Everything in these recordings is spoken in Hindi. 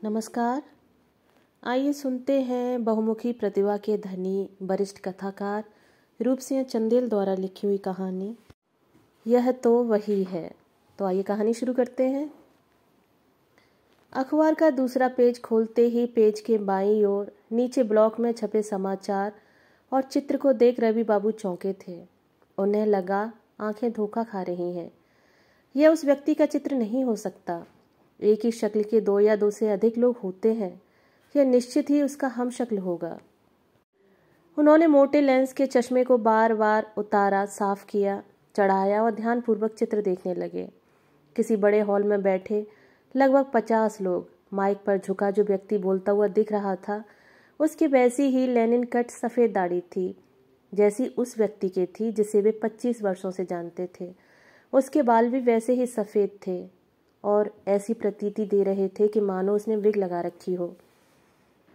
नमस्कार। आइए सुनते हैं बहुमुखी प्रतिभा के धनी वरिष्ठ कथाकार रूप सिंह चंदेल द्वारा लिखी हुई कहानी यह तो वही है। तो आइए कहानी शुरू करते हैं। अखबार का दूसरा पेज खोलते ही पेज के बाईं ओर नीचे ब्लॉक में छपे समाचार और चित्र को देख रवि बाबू चौंके थे। उन्हें लगा आंखें धोखा खा रही हैं। यह उस व्यक्ति का चित्र नहीं हो सकता। एक ही शक्ल के दो या दो से अधिक लोग होते हैं। यह निश्चित ही उसका हम शक्ल होगा। उन्होंने मोटे लेंस के चश्मे को बार बार उतारा, साफ किया, चढ़ाया और ध्यानपूर्वक चित्र देखने लगे। किसी बड़े हॉल में बैठे लगभग 50 लोग। माइक पर झुका जो व्यक्ति बोलता हुआ दिख रहा था, उसकी वैसी ही लेनिन कट सफ़ेद दाढ़ी थी जैसी उस व्यक्ति की थी जिसे वे 25 वर्षों से जानते थे। उसके बाल भी वैसे ही सफ़ेद थे और ऐसी प्रतीति दे रहे थे कि मानो उसने विग लगा रखी हो।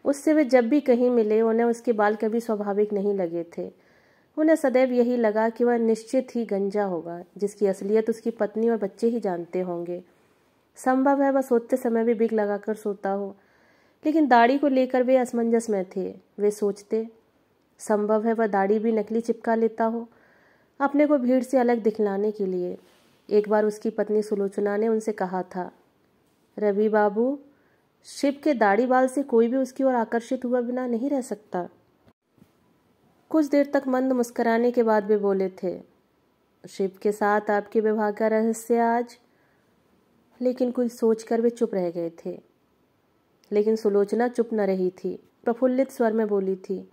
उससे वे जब भी कहीं मिले उन्हें उसके बाल कभी स्वाभाविक नहीं लगे थे। उन्हें सदैव यही लगा कि वह निश्चित ही गंजा होगा, जिसकी असलियत उसकी पत्नी और बच्चे ही जानते होंगे। संभव है वह सोते समय भी विग लगाकर सोता हो, लेकिन दाढ़ी को लेकर वे असमंजस में थे। वे सोचते संभव है वह दाढ़ी भी नकली चिपका लेता हो, अपने को भीड़ से अलग दिखलाने के लिए। एक बार उसकी पत्नी सुलोचना ने उनसे कहा था, रवि बाबू, शिव के दाढ़ी बाल से कोई भी उसकी ओर आकर्षित हुआ बिना नहीं रह सकता। कुछ देर तक मंद मुस्कुराने के बाद वे बोले थे, शिव के साथ आपके विवाह का रहस्य आज। लेकिन कुछ सोचकर वे चुप रह गए थे। लेकिन सुलोचना चुप न रही थी। प्रफुल्लित स्वर में बोली थी,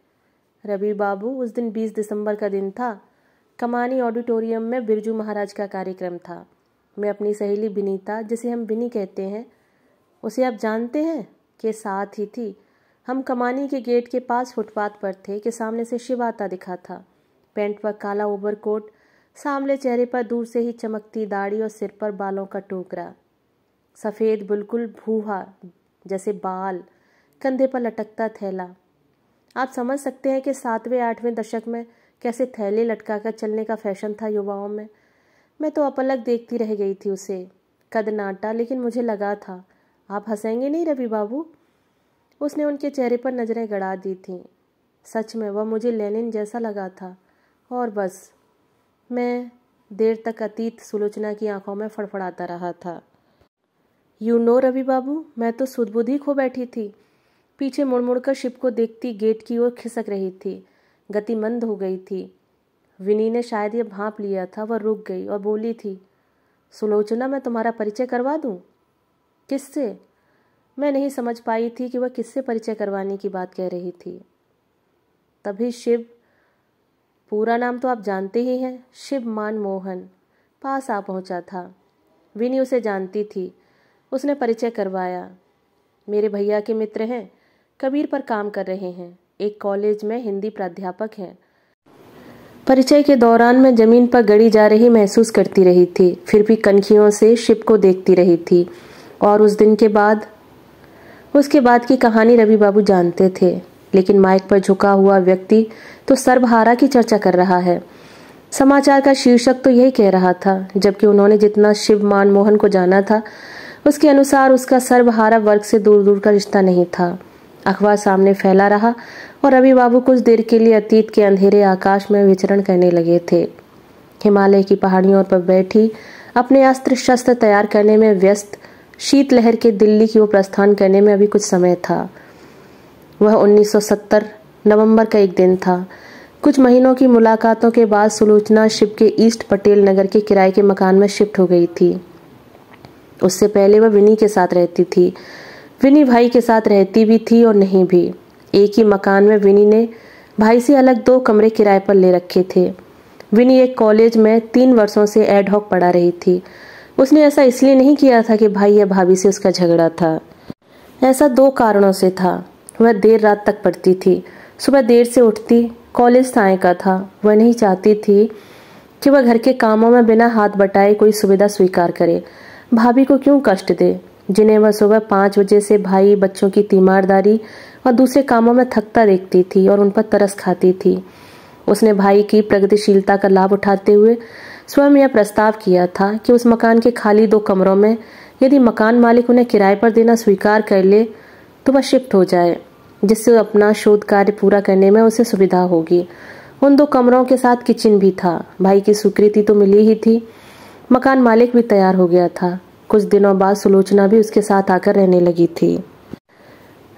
रवि बाबू, उस दिन 20 दिसंबर का दिन था। कमानी ऑडिटोरियम में बिरजू महाराज का कार्यक्रम था। मैं अपनी सहेली विनीता, जिसे हम विनी कहते हैं, उसे आप जानते हैं, के साथ ही थी। हम कमानी के गेट के पास फुटपाथ पर थे कि सामने से शिव आता दिखा था। पैंट पर काला ओवरकोट, सामने चेहरे पर दूर से ही चमकती दाढ़ी और सिर पर बालों का टोकरा, सफ़ेद बिल्कुल भूहा जैसे बाल, कंधे पर लटकता थैला। आप समझ सकते हैं कि 7वें-8वें दशक में कैसे थैले लटकाकर चलने का फैशन था युवाओं में। मैं तो अपलक देखती रह गई थी उसे। कद नाटा, लेकिन मुझे लगा था, आप हंसेंगे नहीं रवि बाबू। उसने उनके चेहरे पर नजरें गड़ा दी थीं। सच में वह मुझे लेनिन जैसा लगा था। और बस मैं देर तक अतीत सुलोचना की आंखों में फड़फड़ाता रहा था। यू नो रवि बाबू, मैं तो सुध-बुध खो बैठी थी। पीछे मुड़ मुड़ कर शिव को देखती गेट की ओर खिसक रही थी। गति मंद हो गई थी। विनी ने शायद ये भांप लिया था। वह रुक गई और बोली थी, सुलोचना, मैं तुम्हारा परिचय करवा दूं? किससे? मैं नहीं समझ पाई थी कि वह किससे परिचय करवाने की बात कह रही थी। तभी शिव, पूरा नाम तो आप जानते ही हैं, शिव मान मोहन, पास आ पहुंचा था। विनी उसे जानती थी। उसने परिचय करवाया। मेरे भैया के मित्र हैं, कबीर पर काम कर रहे हैं, एक कॉलेज में हिंदी प्राध्यापक हैं। परिचय के दौरान मैं जमीन पर गड़ी जा रही महसूस करती रही थी, फिर भी कनखियों से शिव को देखती रही थी। और उस दिन के बाद, उसके बाद की कहानी रवि बाबू जानते थे। लेकिन माइक पर झुका हुआ व्यक्ति तो सर्वहारा की चर्चा कर रहा है। समाचार का शीर्षक तो यही कह रहा था, जबकि उन्होंने जितना शिव मान मोहन को जाना था उसके अनुसार उसका सर्वहारा वर्ग से दूर दूर का रिश्ता नहीं था। अखबार सामने फैला रहा और रवि बाबू कुछ देर के लिए अतीत के अंधेरे आकाश में विचरण करने लगे थे। हिमालय की पहाड़ियों पर बैठी, अपने अस्त्र शस्त्र तैयार करने में व्यस्त, शीतलहर के दिल्ली की ओर प्रस्थान करने में अभी कुछ समय था। वह 1970 नवंबर का एक दिन था। कुछ महीनों की मुलाकातों के बाद सुलोचना शिव के ईस्ट पटेल नगर के किराए के मकान में शिफ्ट हो गई थी। उससे पहले वह विनी के साथ रहती थी। विनी भाई के साथ रहती भी थी और नहीं भी। एक ही मकान में विनी ने भाई से अलग 2 कमरे किराए पर ले रखे थे। विनी एक कॉलेज में 3 वर्षों से एड हॉक पढ़ा रही थी। उसने ऐसा इसलिए नहीं किया था कि भाई या भाभी से उसका झगड़ा था। ऐसा 2 कारणों से था। वह देर रात तक पढ़ती थी, सुबह देर से उठती, कॉलेज साय का था। वह नहीं चाहती थी कि वह घर के कामों में बिना हाथ बटाए कोई सुविधा स्वीकार करे। भाभी को क्यों कष्ट दे, जिन्हें वह सुबह 5 बजे से भाई बच्चों की तीमारदारी और दूसरे कामों में थकता देखती थी और उन पर तरस खाती थी। उसने भाई की प्रगतिशीलता का लाभ उठाते हुए स्वयं यह प्रस्ताव किया था कि उस मकान के खाली 2 कमरों में यदि मकान मालिक उन्हें किराए पर देना स्वीकार कर ले तो वह शिफ्ट हो जाए, जिससे अपना शोध कार्य पूरा करने में उसे सुविधा होगी। उन 2 कमरों के साथ किचन भी था। भाई की स्वीकृति तो मिली ही थी। मकान मालिक भी तैयार हो गया था। कुछ दिनों बाद सुलोचना भी उसके साथ आकर रहने लगी थी।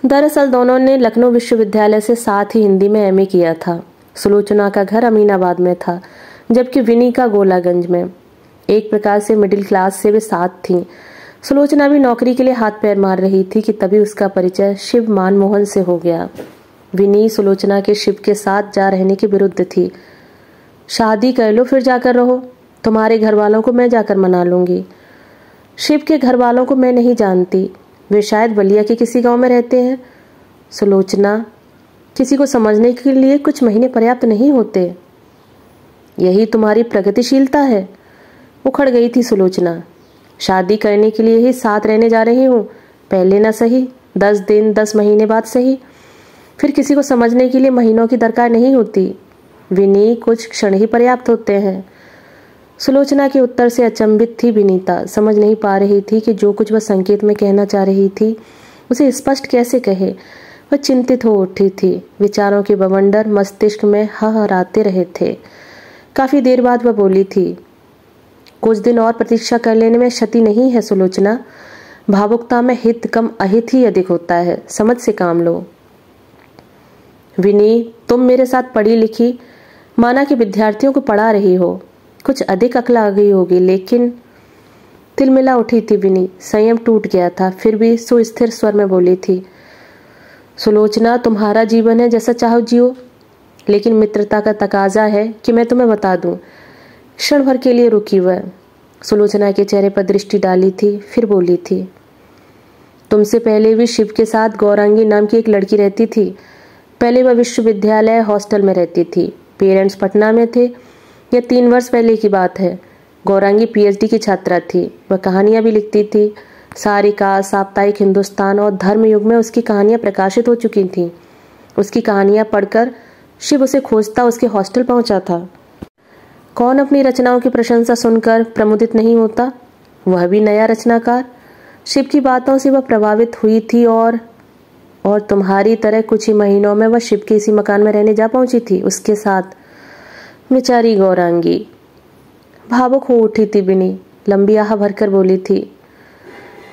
दरअसल दोनों ने लखनऊ विश्वविद्यालय से साथ ही हिंदी में एमए किया था। सुलोचना का घर अमीनाबाद में था, जबकि विनी का गोलागंज में। एक प्रकार से मिडिल क्लास से वे साथ थीं। सुलोचना भी नौकरी के लिए हाथ पैर मार रही थी कि तभी उसका परिचय शिव मानमोहन से हो गया। विनी सुलोचना के शिव के साथ जा रहने के विरुद्ध थी। शादी कर लो फिर जाकर रहो, तुम्हारे घर वालों को मैं जाकर मना लूंगी। शिव के घर वालों को मैं नहीं जानती, वे शायद बलिया के किसी गांव में रहते हैं। सुलोचना, किसी को समझने के लिए कुछ महीने पर्याप्त नहीं होते। यही तुम्हारी प्रगतिशीलता है। उखड़ गई थी सुलोचना। शादी करने के लिए ही साथ रहने जा रही हूँ, पहले ना सही 10 दिन 10 महीने बाद सही, फिर किसी को समझने के लिए महीनों की दरकार नहीं होती। विनी, कुछ क्षण ही पर्याप्त होते हैं। सुलोचना के उत्तर से अचंभित थी विनीता। समझ नहीं पा रही थी कि जो कुछ वह संकेत में कहना चाह रही थी उसे स्पष्ट कैसे कहे। वह चिंतित हो उठी थी। विचारों के बवंडर मस्तिष्क में हहराते रहे थे। काफी देर बाद वह बोली थी, कुछ दिन और प्रतीक्षा कर लेने में क्षति नहीं है सुलोचना। भावुकता में हित कम अहित ही अधिक होता है, समझ से काम लो। विनी, तुम मेरे साथ पढ़ी लिखी माना कि विद्यार्थियों को पढ़ा रही हो, कुछ अधिक अक्ल आ गई होगी, लेकिन तिलमिला उठी थी विनी। संयम टूट गया था, फिर भी सुस्थिर स्वर में बोली थी, सुलोचना, तुम्हारा जीवन है, जैसा चाहो जियो, लेकिन मित्रता का तकाजा है कि मैं तुम्हें बता दूं। क्षण भर के लिए रुकी वह। सुलोचना के चेहरे पर दृष्टि डाली थी, फिर बोली थी, तुमसे पहले भी शिव के साथ गौरांगी नाम की एक लड़की रहती थी। पहले वह विश्वविद्यालय हॉस्टल में रहती थी। पेरेंट्स पटना में थे। यह 3 वर्ष पहले की बात है। गौरांगी पीएचडी की छात्रा थी। वह कहानियां भी लिखती थी। सारिका, साप्ताहिक हिंदुस्तान और धर्मयुग में उसकी कहानियां प्रकाशित हो चुकी थीं। उसकी कहानियां पढ़कर शिव उसे खोजता उसके हॉस्टल पहुंचा था। कौन अपनी रचनाओं की प्रशंसा सुनकर प्रमुदित नहीं होता, वह भी नया रचनाकार। शिव की बातों से वह प्रभावित हुई थी और तुम्हारी तरह कुछ ही महीनों में वह शिव के इसी मकान में रहने जा पहुंची थी उसके साथ। बेचारी गौरांगी। भावुक हो उठी थी विनी। लंबी आह भरकर बोली थी,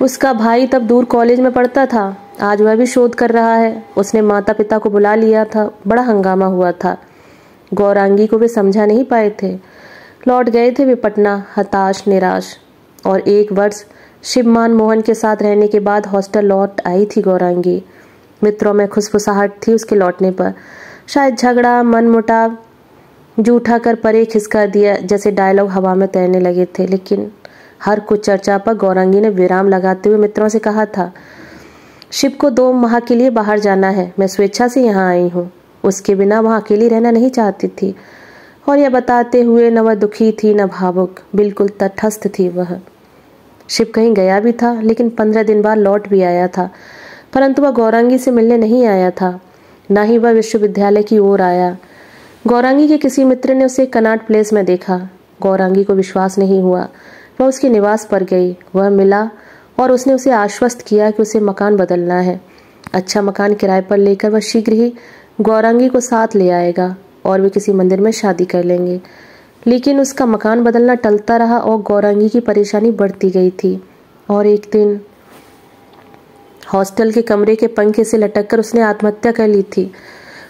उसका भाई तब दूर कॉलेज में पढ़ता था, आज वह भी शोध कर रहा है। उसने माता पिता को बुला लिया था, बड़ा हंगामा हुआ था। गौरांगी को वे समझा नहीं पाए थे। लौट गए थे वे पटना, हताश निराश। और 1 वर्ष शिव मानमोहन के साथ रहने के बाद हॉस्टल लौट आई थी गौरांगी। मित्रों में खुसफुसाहट थी उसके लौटने पर। शायद झगड़ा, मनमुटाव जूठा कर परे खिसका दिया जैसे डायलॉग हवा में तैरने लगे थे। लेकिन हर कुछ चर्चा पर गौरांगी ने विराम लगाते हुए मित्रों से कहा था, शिव को 2 माह के लिए बाहर जाना है, मैं स्वेच्छा से यहाँ आई हूँ। उसके बिना वहाँ अकेली रहना नहीं चाहती थी। और यह बताते हुए न वह दुखी थी न भावुक, बिल्कुल तटस्थ थी वह। शिव कहीं गया भी था, लेकिन 15 दिन बाद लौट भी आया था, परंतु वह गौरांगी से मिलने नहीं आया था, न ही वह विश्वविद्यालय की ओर आया। गौरांगी के किसी मित्र ने उसे कनॉट प्लेस में देखा। गौरांगी को विश्वास नहीं हुआ। वह उसके निवास पर गई। वह मिला और उसने उसे आश्वस्त किया कि उसे मकान बदलना है। अच्छा मकान किराए पर लेकर वह शीघ्र ही गौरांगी को साथ ले आएगा और वे किसी मंदिर में शादी कर लेंगे। लेकिन उसका मकान बदलना टलता रहा और गौरांगी की परेशानी बढ़ती गई थी। और एक दिन हॉस्टल के कमरे के पंखे से लटककर उसने आत्महत्या कर ली थी।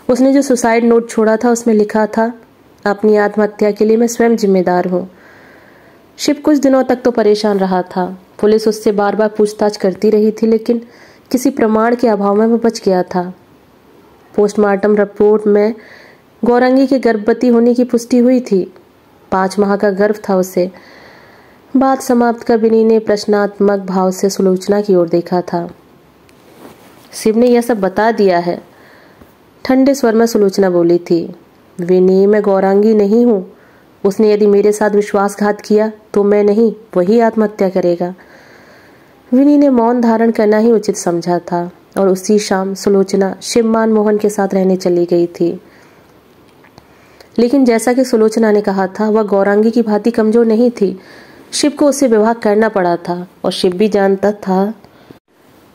उसने जो सुसाइड नोट छोड़ा था उसमें लिखा था, अपनी आत्महत्या के लिए मैं स्वयं जिम्मेदार हूँ। शिव कुछ दिनों तक तो परेशान रहा था। पुलिस उससे बार बार पूछताछ करती रही थी, लेकिन किसी प्रमाण के अभाव में वह बच गया था। पोस्टमार्टम रिपोर्ट में गौरांगी के गर्भवती होने की पुष्टि हुई थी। 5 माह का गर्भ था उसे। बात समाप्त कर विनी ने प्रश्नात्मक भाव से सुलोचना की ओर देखा था। शिव ने यह सब बता दिया है, ठंडे स्वर में सुलोचना बोली थी। विनी, मैं गौरांगी नहीं हूँ। उसने यदि मेरे साथ विश्वासघात किया तो मैं नहीं, वही आत्महत्या करेगा। विनी ने मौन धारण करना ही उचित समझा था और उसी शाम सुलोचना शिव मानमोहन के साथ रहने चली गई थी। लेकिन जैसा कि सुलोचना ने कहा था, वह गौरांगी की भांति कमजोर नहीं थी। शिव को उससे विवाह करना पड़ा था और शिव भी जानता था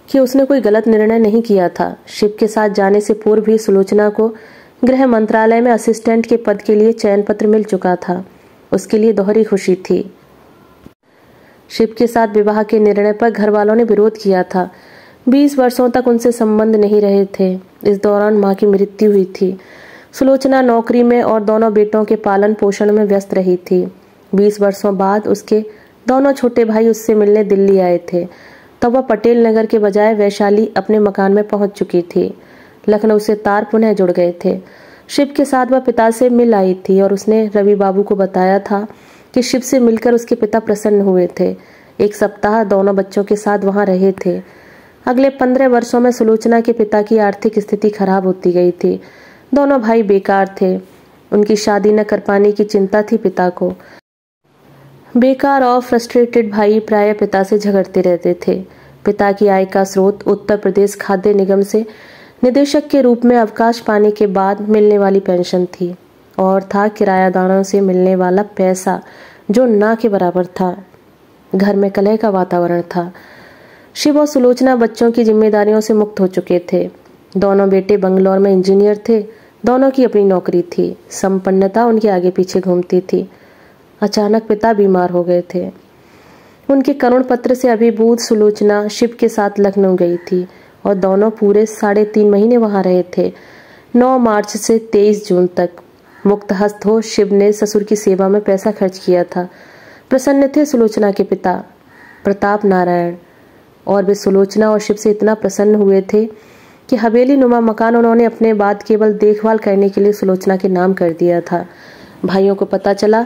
कि उसने कोई गलत निर्णय नहीं किया था। शिव के साथ जाने से पूर्व भी सुलोचना को गृह मंत्रालय में असिस्टेंट के पद के लिए चयन पत्र मिल चुका था। उसके लिए दोहरी खुशी थी। शिव के साथ विवाह के निर्णय पर घर वालों ने विरोध किया था। 20 वर्षों तक उनसे संबंध नहीं रहे थे। इस दौरान मां की मृत्यु हुई थी। सुलोचना नौकरी में और दोनों बेटों के पालन पोषण में व्यस्त रही थी। 20 वर्षों बाद उसके दोनों छोटे भाई उससे मिलने दिल्ली आए थे। तब वह पटेल नगर के बजाय वैशाली अपने मकान में पहुंच चुकी थी। लखनऊ से तार पुनः जुड़ गए थे। शिव के साथ वह पिता से मिल आई थी और उसने रवि बाबू को बताया था कि शिव से मिलकर उसके पिता प्रसन्न हुए थे। 1 सप्ताह दोनों बच्चों के साथ वहां रहे थे। अगले 15 वर्षों में सुलोचना के पिता की आर्थिक स्थिति खराब होती गई थी। दोनों भाई बेकार थे। उनकी शादी न कर पाने की चिंता थी पिता को। बेकार और फ्रस्ट्रेटेड भाई प्राय पिता से झगड़ते रहते थे। पिता की आय का स्रोत उत्तर प्रदेश खाद्य निगम से निदेशक के रूप में अवकाश पाने के बाद मिलने वाली पेंशन थी और था किरायादारों से मिलने वाला पैसा जो ना के बराबर था। घर में कलह का वातावरण था। शिव और सुलोचना बच्चों की जिम्मेदारियों से मुक्त हो चुके थे। दोनों बेटे बंगलौर में इंजीनियर थे। दोनों की अपनी नौकरी थी। संपन्नता उनके आगे पीछे घूमती थी। अचानक पिता बीमार हो गए थे। उनके करुण पत्र से अभिभूत सुलोचना शिव के साथ लखनऊ गई थी और दोनों पूरे 3.5 महीने वहां रहे थे। 9 मार्च से 23 जून तक। मुक्त हस्त हो शिव ने ससुर की सेवा में पैसा खर्च किया था। प्रसन्न थे सुलोचना के पिता प्रताप नारायण, और वे सुलोचना और शिव से इतना प्रसन्न हुए थे कि हवेली नुमा मकान उन्होंने अपने बाद केवल देखभाल करने के लिए सुलोचना के नाम कर दिया था। भाइयों को पता चला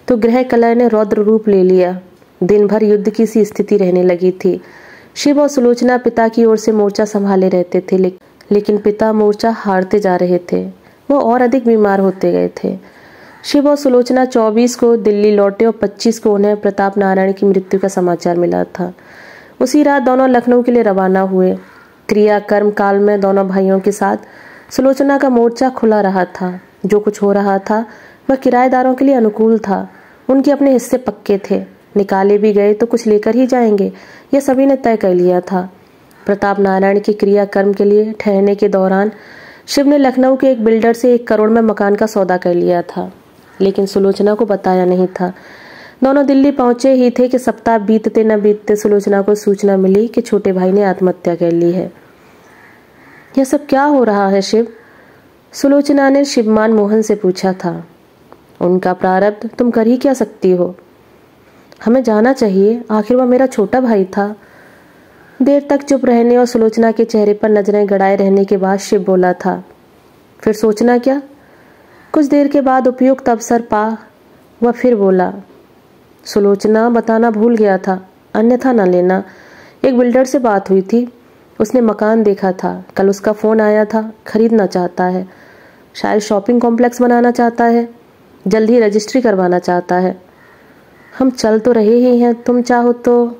तो गृह कलह ने रौद्र रूप ले लिया। दिन भर युद्ध की सी स्थिति रहने लगी थी। शिव और सुलोचना पिता की ओर से मोर्चा संभाले रहते थे, लेकिन पिता मोर्चा हारते जा रहे थे। वो और अधिक बीमार होते गए थे। शिव और सुलोचना 24 को दिल्ली लौटे और 25 को उन्हें प्रताप नारायण की मृत्यु का समाचार मिला था। उसी रात दोनों लखनऊ के लिए रवाना हुए। क्रियाकर्म काल में दोनों भाइयों के साथ सुलोचना का मोर्चा खुला रहा था। जो कुछ हो रहा था वह किराएदारों के लिए अनुकूल था। उनके अपने हिस्से पक्के थे। निकाले भी गए तो कुछ लेकर ही जाएंगे, यह सभी ने तय कर लिया था। प्रताप नारायण के क्रियाकर्म के लिए ठहरने के दौरान शिव ने लखनऊ के एक बिल्डर से 1 करोड़ में मकान का सौदा कर लिया था, लेकिन सुलोचना को बताया नहीं था। दोनों दिल्ली पहुंचे ही थे कि सप्ताह बीतते न बीतते सुलोचना को सूचना मिली कि छोटे भाई ने आत्महत्या कर ली है। यह सब क्या हो रहा है शिव? सुलोचना ने शिवमान मोहन से पूछा था। उनका प्रारब्ध तुम कर ही क्या सकती हो? हमें जाना चाहिए, आखिर वह मेरा छोटा भाई था। देर तक चुप रहने और सुलोचना के चेहरे पर नजरें गड़ाए रहने के बाद शिव बोला था, फिर सोचना क्या? कुछ देर के बाद उपयुक्त अवसर पा वह फिर बोला, सुलोचना बताना भूल गया था, अन्यथा न लेना। एक बिल्डर से बात हुई थी, उसने मकान देखा था। कल उसका फोन आया था, खरीदना चाहता है। शायद शॉपिंग कॉम्प्लेक्स बनाना चाहता है, जल्द ही रजिस्ट्री करवाना चाहता है। हम चल तो रहे ही हैं, तुम चाहो तो।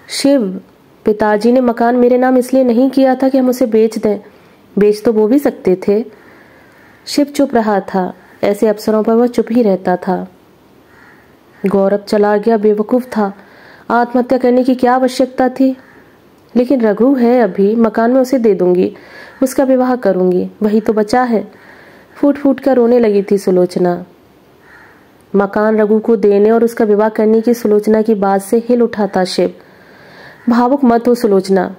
शिव, पिताजी ने मकान मेरे नाम इसलिए नहीं किया था कि हम उसे बेच दें। बेच तो वो भी सकते थे। शिव चुप रहा था। ऐसे अवसरों पर वह चुप ही रहता था। गौरव चला गया, बेवकूफ था। आत्महत्या करने की क्या आवश्यकता थी? लेकिन रघु है अभी, मकान में उसे दे दूंगी, उसका विवाह करूंगी, वही तो बचा है। फूट फूट कर रोने लगी थी सुलोचना। मकान रघु को देने और उसका विवाह करने की सुलोचना की बात से हिल उठा था शिव। भावुक मत हो सुलोचना,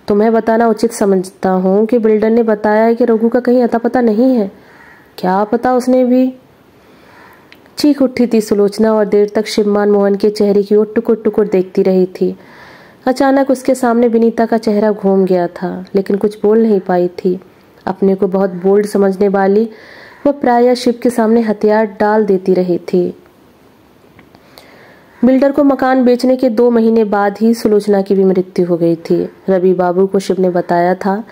तुम्हें बताना उचित समझता हूँ कि बिल्डर ने बताया है कि रघु का कहीं अता पता नहीं है। क्या पता उसने भी। चीख उठी थी सुलोचना और देर तक शिवमान मोहन के चेहरे की ओर टुकुर टुकुर देखती रही थी। अचानक उसके सामने विनीता का चेहरा घूम गया था, लेकिन कुछ बोल नहीं पाई थी। अपने को बहुत बोल्ड समझने वाली वह प्रायः शिव के सामने हथियार डाल देती रही थी। बिल्डर को मकान बेचने के 2 महीने बाद ही सुलोचना की भी मृत्यु हो गई थी। रवि बाबू को शिव ने बताया था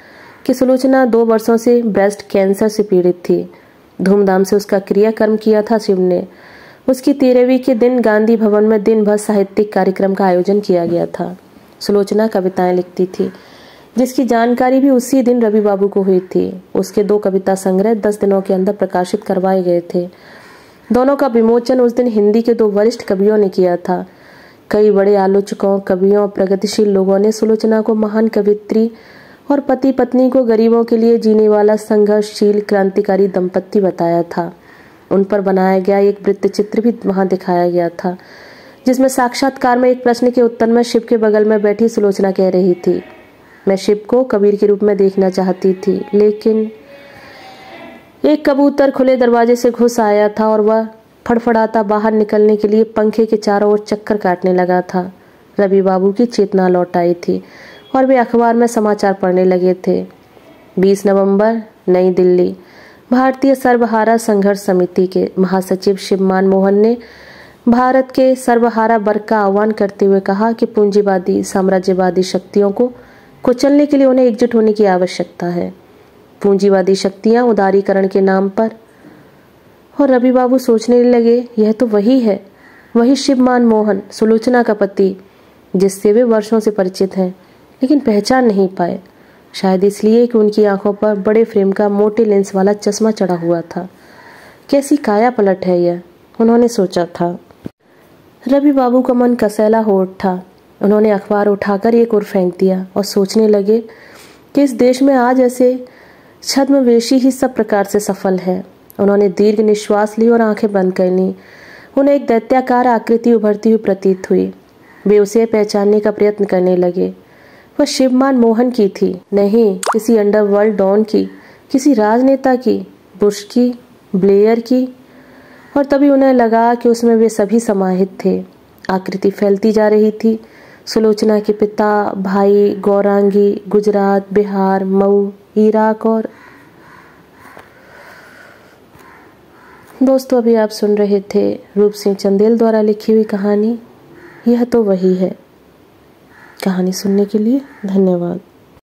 कि सुलोचना 2 वर्षों से ब्रेस्ट कैंसर से पीड़ित थी। धूमधाम से उसका क्रियाकर्म किया था शिव ने। उसकी 13वीं के दिन गांधी भवन में दिन भर साहित्यिक कार्यक्रम का आयोजन किया गया था। सुलोचना कविताएं लिखती थी, जिसकी जानकारी भी उसी दिन रवि बाबू को हुई थी। उसके 2 कविता संग्रह 10 दिनों के अंदर प्रकाशित करवाए गए थे। दोनों का विमोचन उस दिन हिंदी के 2 वरिष्ठ कवियों ने किया था। कई बड़े आलोचकों, कवियों और प्रगतिशील लोगों ने सुलोचना को महान कवियत्री और पति पत्नी को गरीबों के लिए जीने वाला संघर्षशील क्रांतिकारी दंपति बताया था। उन पर बनाया गया एक वृत्तचित्र भी वहां दिखाया गया था, जिसमें साक्षात्कार में एक प्रश्न के उत्तर में शिव के बगल में बैठी सुलोचना कह रही थी, मैं शिव को कबीर के रूप में देखना चाहती थी, लेकिन एक कबूतर खुले दरवाजे से घुस आया था और वह फड़फड़ाता बाहर निकलने के लिए पंखे के चारों ओर चक्कर काटने लगा था। रवि बाबू की चेतना लौट आई थी और वे अखबार में समाचार पढ़ने लगे थे। 20 नवंबर, नई दिल्ली। भारतीय सर्वहारा संघर्ष समिति के महासचिव शिवमान मोहन ने भारत के सर्वहारा वर्ग का आह्वान करते हुए कहा कि पूंजीवादी साम्राज्यवादी शक्तियों को कुचलने के लिए उन्हें एकजुट होने की आवश्यकता है। पूंजीवादी शक्तियां उदारीकरण के नाम पर। और रवि बाबू सोचने लगे, यह तो वही है, वही शिवमान मोहन, सुलोचना का पति, जिससे वे वर्षों से परिचित हैं, लेकिन पहचान नहीं पाए। शायद इसलिए कि उनकी आंखों पर बड़े फ्रेम का मोटे लेंस वाला चश्मा चढ़ा हुआ था। कैसी काया पलट है यह, उन्होंने सोचा था। रवि बाबू का मन कसैला हो उठा। उन्होंने अखबार उठाकर एक ओर फेंक दिया और सोचने लगे कि इस देश में आज ऐसे छद्मवेशी ही सब प्रकार से सफल है। उन्होंने दीर्घ निश्वास ली और आंखें बंद कर ली। उन्हें एक दैत्याकार आकृति उभरती हुई प्रतीत हुई। वे उसे पहचानने का प्रयत्न करने लगे। वह शिवमान मोहन की थी, नहीं किसी अंडरवर्ल्ड डॉन की, किसी राजनेता की, बुश की, ब्लेयर की। और तभी उन्हें लगा कि उसमें वे सभी समाहित थे। आकृति फैलती जा रही थी। सुलोचना के पिता, भाई, गौरांगी, गुजरात, बिहार, मऊ, इराक और दोस्तों, अभी आप सुन रहे थे रूप सिंह चंदेल द्वारा लिखी हुई कहानी यह तो वही है। कहानी सुनने के लिए धन्यवाद।